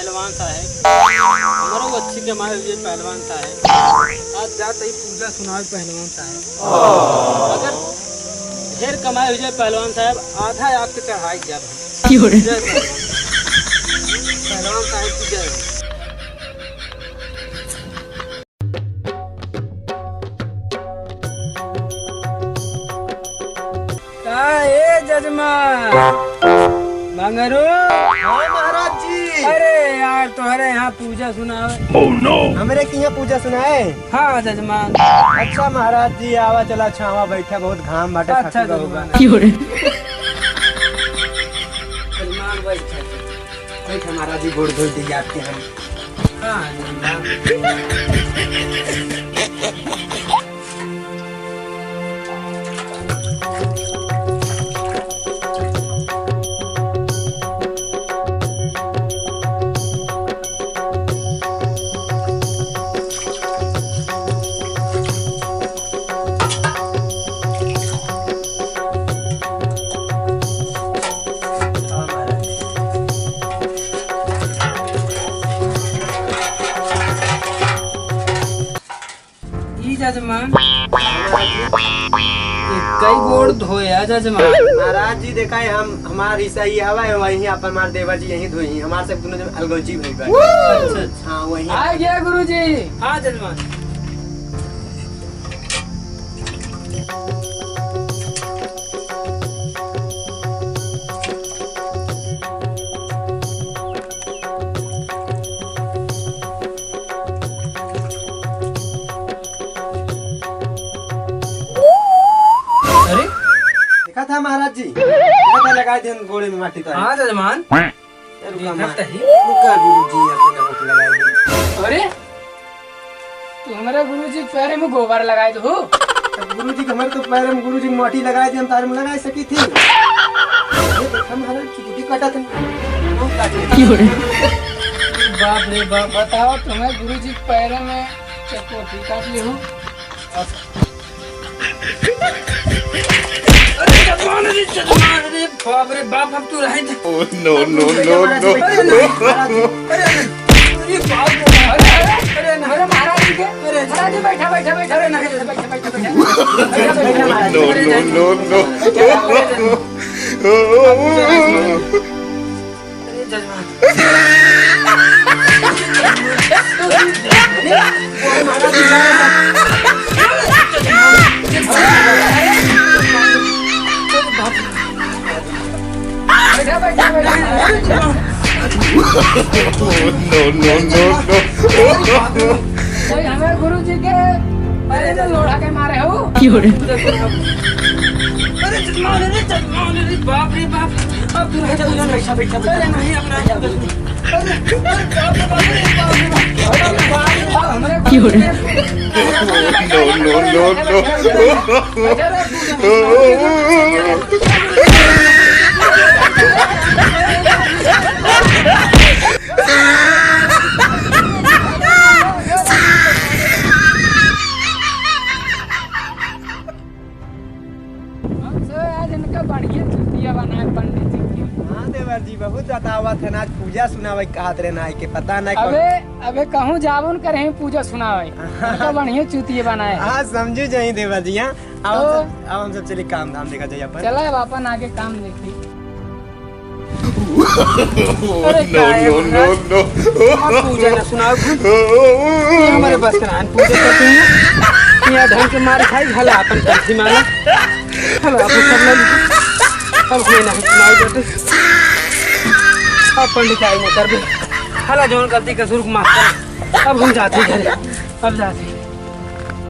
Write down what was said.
पहलवान साहब हमारा वो अच्छी कमाई हुई पहलवान साहब आज जाते ही पूजा सुनाओ पहलवान साहब अगर ढेर कमाई हुई पहलवान साहब आधा आपके चढ़ाई जब पहलवान साहब की जय। जजमान मंगरू हाँ महाराज जी। अरे यार तुम्हारे यहाँ पूजा सुना है। oh, no. हमारे की यहाँ पूजा सुना है। हाँ जजमान। अच्छा महाराज जी आवा चला छावा बैठा बहुत घाम बाटे। अच्छा जजमान बैठा महाराज जी गोड़ धो दी आपके हम। जजमान कई गोड़ धोया जजमान। महाराज जी देखा है हम हमारा हिस्सा ही हवा है वहीं अपन हमारे देवा जी यहीं धोई हमारे सब दोनों अलगोजी भाई भाई। अच्छा हाँ वहीं आ गया गुरुजी। हाँ जजमान। था महाराज जी देखा लगा दिए घोड़े में माटी। हाँ जजमान। रुका गुरुजी अपने लगा दिए। अरे तू हमारे गुरुजी के पैर में गोबर लगाए दो। गुरुजी हमारे तो पैर में गुरुजी माटी लगाए थे हम तार में लगा सकी थी। चुटी काटा था बाप रे बाप बताओ तुम्हें गुरुजी के पैर में चकोटी काट ली हो। अरे बाप रे बाप अब तू रहे थे। नो नो नो नो अरे महाराज जी के महाराज जी बैठा बैठा बैठा बैठा नो नो हमें गुरु जी के अरे तो लोढ़ा के मारे हो। अरे जजमान अरे बाप रे बाप अब तू बैठा अरे नहीं अपना जी बहुत बतावत है आज पूजा सुनावे कहत रे ना के पता नहीं। अबे कहूं जावन करे पूजा सुनावे तो बढ़िया चूतिए बनाए। हां समझू जाई देवा जी। अब हम सब चली काम धाम देखा जाए अपन। चला अपन आगे काम देखी। नो नो नो पूजा ना सुनाओ हमारे बस का पूजा करते हैं यहाँ ढंग से मार खाई भला अपन कंठी मारा भला अपन सब लोग अब हमें नहीं सुनाई देते। अब पंडित आई न कर भी भला जौन गलती कसूर को माफ कर। अब हम जाते घर अब जाते।